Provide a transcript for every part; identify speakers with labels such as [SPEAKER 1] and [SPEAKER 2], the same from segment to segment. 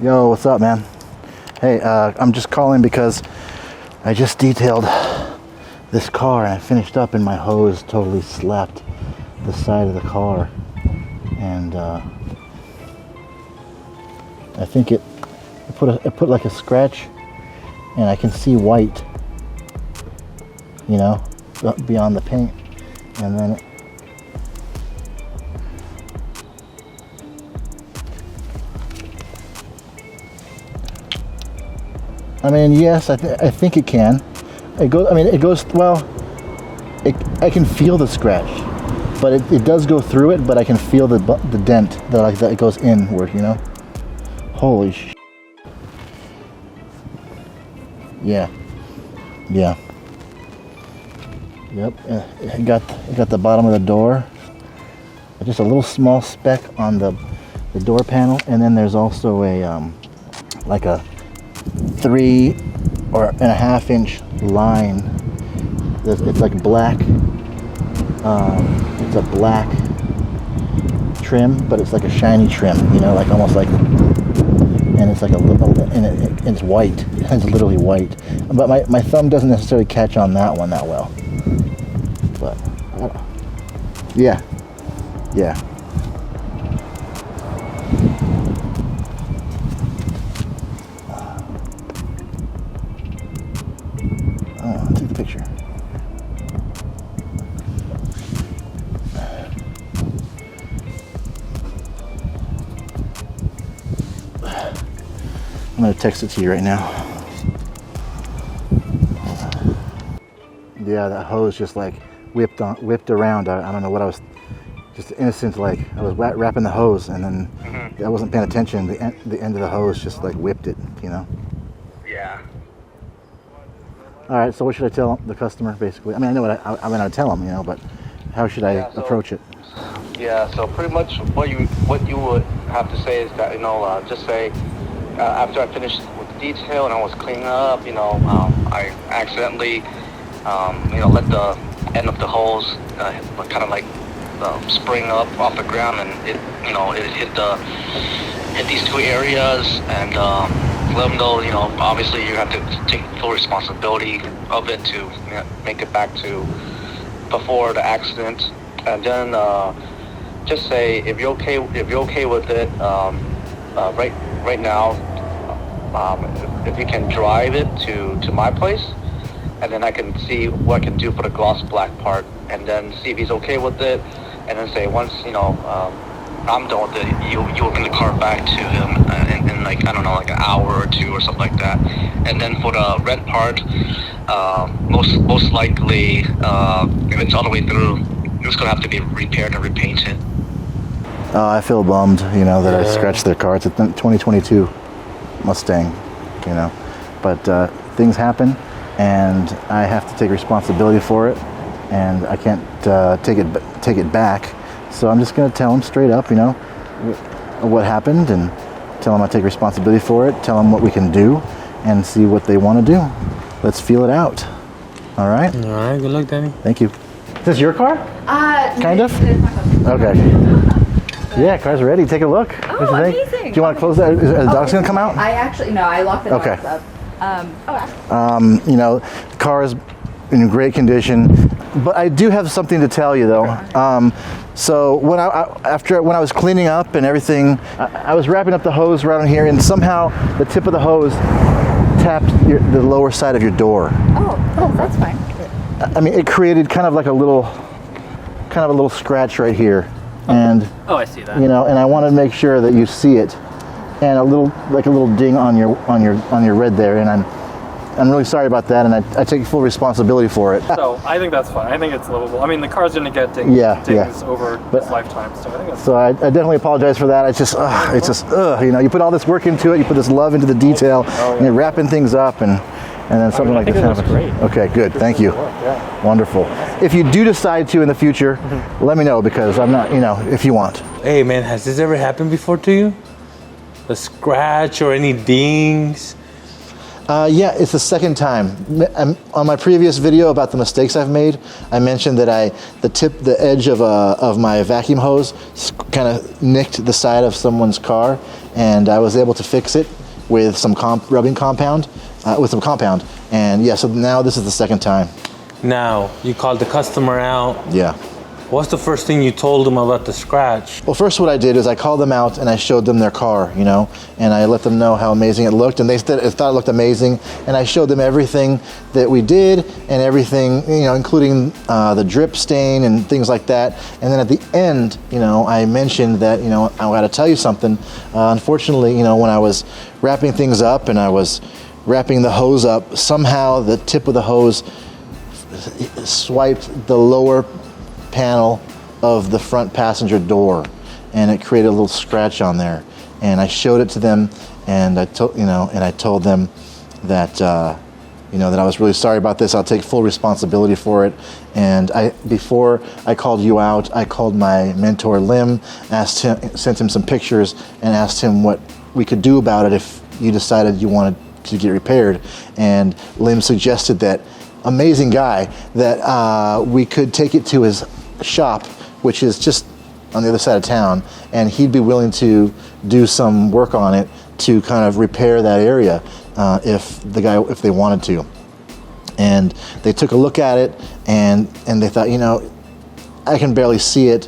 [SPEAKER 1] Yo, what's up, man? Hey, I'm just calling because I just detailed this car and I finished up and my hose totally slapped the side of the car. And I think it put like a scratch and I can see white, you know, beyond the paint. And then I mean, yes, I think it can. It goes, well, I can feel the scratch, but it does go through it, but I can feel the dent that it goes inward, you know? Holy sh**. Yeah. Yep, it got the bottom of the door. Just a little small speck on the door panel, and then there's also a, like a 3.5 inch line. It's like black. It's a black trim, but it's like a shiny trim, you know, like almost like, and it's like a little, and it's white. It's literally white. But my thumb doesn't necessarily catch on that one that well. But yeah. Take the picture. I'm gonna text it to you right now. Yeah, that hose just like whipped around. I don't know what I was, just innocent, like I was wrapping the hose and then I wasn't paying attention. The end of the hose just like whipped it, you know?
[SPEAKER 2] Yeah.
[SPEAKER 1] All right, so what should I tell the customer, basically? I mean, I know what I'm going to tell them, you know, but how should I approach it?
[SPEAKER 2] Yeah, so pretty much what you would have to say is that, you know, just say, after I finished with the detail and I was cleaning up, you know, I accidentally, you know, let the end of the hose kind of like spring up off the ground, and it hit these two areas, and let them know, you know, obviously you have to take full responsibility of it to, you know, make it back to before the accident. And then just say if you're okay with it, right now, if you can drive it to my place, and then I can see what I can do for the gloss black part, and then see if he's okay with it, and then say once, you know, I'm done with it, you'll bring the car back to him in like, I don't know, like an hour or two or something like that. And then for the red part, most likely, if it's all the way through, it's gonna have to be repaired and repainted.
[SPEAKER 1] I feel bummed, you know, that I scratched their car. It's a 2022 Mustang, you know, but things happen, and I have to take responsibility for it, and I can't take it back. So I'm just going to tell them straight up, you know, what happened, and tell them I take responsibility for it, tell them what we can do, and see what they want to do. Let's feel it out. All right?
[SPEAKER 3] All right, good luck, Danny.
[SPEAKER 1] Thank you. Is this your car? Kind of? Okay. Yeah, car's ready. Take a look.
[SPEAKER 4] Oh, amazing.
[SPEAKER 1] Do you want to close that? Is the dogs going to come out?
[SPEAKER 4] I locked the dogs up.
[SPEAKER 1] You know, the car is in great condition, but I do have something to tell you though. So when I was cleaning up and everything, I was wrapping up the hose right on here, and somehow the tip of the hose tapped the lower side of your door.
[SPEAKER 4] Oh, that's fine.
[SPEAKER 1] I mean, it created kind of a little scratch right here, and
[SPEAKER 3] I see that.
[SPEAKER 1] you know, and I want to make sure that you see it, and a little ding on your red there, and I'm really sorry about that, and I take full responsibility for it.
[SPEAKER 3] So I think that's fine. I think it's livable. I mean, the car's going to get dings over its lifetime, so I think that's.
[SPEAKER 1] So I definitely apologize for that. It's just you know, you put all this work into it, you put this love into the detail, and you're wrapping things up, and then something like this happens.
[SPEAKER 3] Great.
[SPEAKER 1] Okay, good. Thank you. Wonderful. If you do decide to in the future, let me know, because I'm not, you know, if you want.
[SPEAKER 5] Hey man, has this ever happened before to you? A scratch or any dings?
[SPEAKER 1] Yeah, it's the second time. On my previous video about the mistakes I've made, I mentioned that the edge of my vacuum hose kind of nicked the side of someone's car, and I was able to fix it with some rubbing compound, and yeah, so now this is the second time.
[SPEAKER 5] Now, you called the customer out.
[SPEAKER 1] Yeah.
[SPEAKER 5] What's the first thing you told them about the scratch?
[SPEAKER 1] Well, first what I did is I called them out and I showed them their car, you know, and I let them know how amazing it looked, and they thought it looked amazing, and I showed them everything that we did and everything, you know, including the drip stain and things like that. And then at the end, you know, I mentioned that, you know, I got to tell you something. Unfortunately, you know, when I was wrapping things up and I was wrapping the hose up, somehow the tip of the hose swiped the lower panel of the front passenger door, and it created a little scratch on there. And I showed it to them, and I told them that you know, that I was really sorry about this. I'll take full responsibility for it. And before I called you out, I called my mentor Lim, sent him some pictures, and asked him what we could do about it if you decided you wanted to get repaired. And Lim suggested that, amazing guy, that we could take it to his shop, which is just on the other side of town, and he'd be willing to do some work on it to kind of repair that area if they wanted to. And they took a look at it, and they thought, you know, I can barely see it.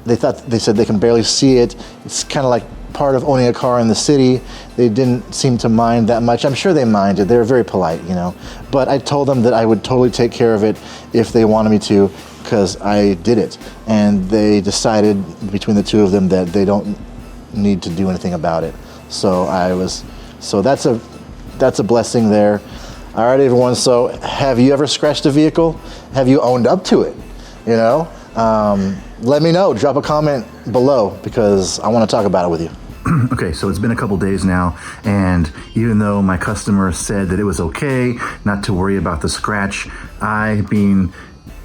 [SPEAKER 1] They said they can barely see it. It's kind of like part of owning a car in the city. They didn't seem to mind that much. I'm sure they minded. They were very polite, you know. But I told them that I would totally take care of it if they wanted me to, because I did it. And they decided between the two of them that they don't need to do anything about it. So that's a blessing there. All right, everyone. So have you ever scratched a vehicle? Have you owned up to it? You know, let me know. Drop a comment below, because I want to talk about it with you. Okay, so it's been a couple days now, and even though my customer said that it was okay not to worry about the scratch, I've been,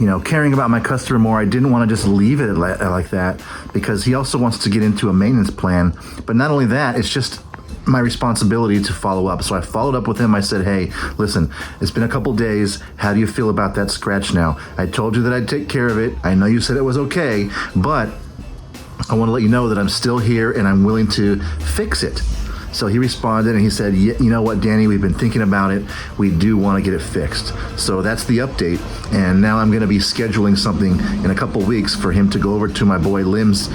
[SPEAKER 1] you know, caring about my customer more. I didn't want to just leave it like that, because he also wants to get into a maintenance plan. But not only that, it's just my responsibility to follow up. So I followed up with him. I said, hey, listen, it's been a couple days. How do you feel about that scratch now? I told you that I'd take care of it. I know you said it was okay, but I want to let you know that I'm still here and I'm willing to fix it. So he responded and he said, yeah, you know what, Danny, we've been thinking about it. We do want to get it fixed. So that's the update. And now I'm going to be scheduling something in a couple weeks for him to go over to my boy Lim's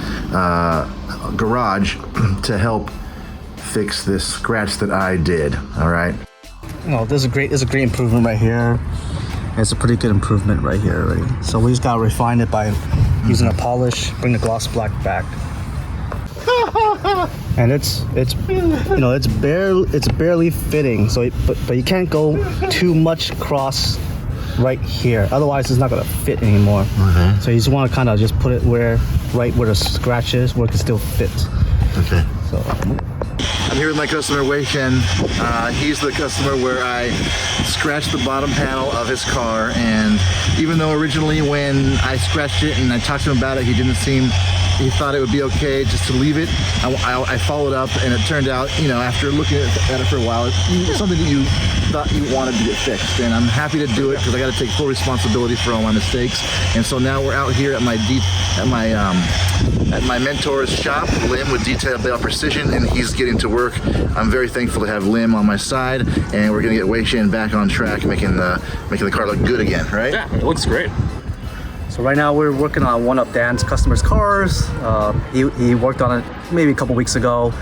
[SPEAKER 1] garage to help fix this scratch that I did. All right.
[SPEAKER 6] No, this is a great improvement right here. It's a pretty good improvement right here already. So we just gotta refine it by using a polish, bring the gloss black back. And it's you know, it's barely fitting. So but you can't go too much cross right here, otherwise it's not gonna fit anymore.
[SPEAKER 1] Okay.
[SPEAKER 6] So you just want to kind of just put it right where the scratch is, where it can still fit.
[SPEAKER 1] Okay.
[SPEAKER 6] So
[SPEAKER 1] I'm here with my customer, Wei Shen. He's the customer where I scratched the bottom panel of his car, and even though originally when I scratched it and I talked to him about it, he thought it would be okay just to leave it. I followed up, and it turned out, you know, after looking at it for a while, it's something that you thought you wanted to get fixed, and I'm happy to do it because I got to take full responsibility for all my mistakes. And so now we're out here at my mentor's shop, Lim with Detail Bale Precision, and he's getting to work. I'm very thankful to have Lim on my side, and we're gonna get Wei Shen back on track, making the car look good again, right?
[SPEAKER 3] Yeah, it looks great.
[SPEAKER 6] So right now we're working on one of Dan's customers' cars. He worked on it maybe a couple weeks ago.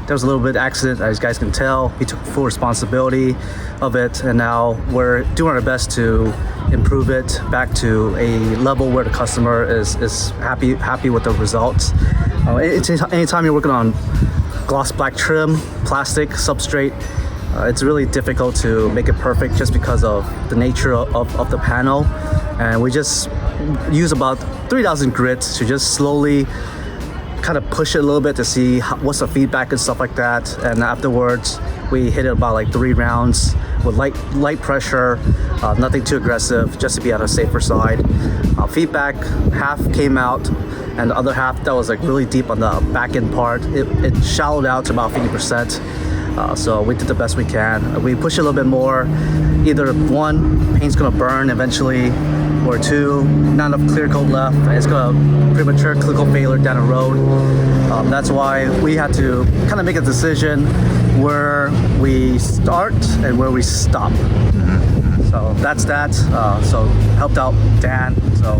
[SPEAKER 6] There was a little bit of accident, as you guys can tell. He took full responsibility of it, and now we're doing our best to improve it back to a level where the customer is happy with the results. Anytime you're working on gloss black trim, plastic, substrate, it's really difficult to make it perfect just because of the nature of the panel. And we just use about 3,000 grits to just slowly kind of push it a little bit to see what's the feedback and stuff like that. And afterwards, we hit it about like 3 rounds with light pressure, nothing too aggressive, just to be on a safer side. Feedback, half came out, and the other half that was like really deep on the back end part. It shallowed out to about 50%. So we did the best we can. We push it a little bit more. Either one, paint's gonna burn eventually, or two, not enough clear coat left. It's got a premature clinical failure down the road. That's why we had to kind of make a decision where we start and where we stop. So that's that. So helped out Dan. So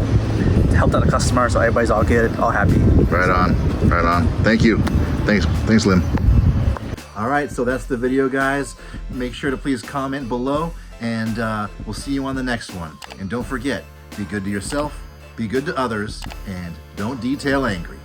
[SPEAKER 6] helped out the customer. So everybody's all good, all happy.
[SPEAKER 1] Right on, right on. Thank you. Thanks, Lim. All right, so that's the video, guys. Make sure to please comment below, and we'll see you on the next one. And don't forget, be good to yourself, be good to others, and don't detail angry.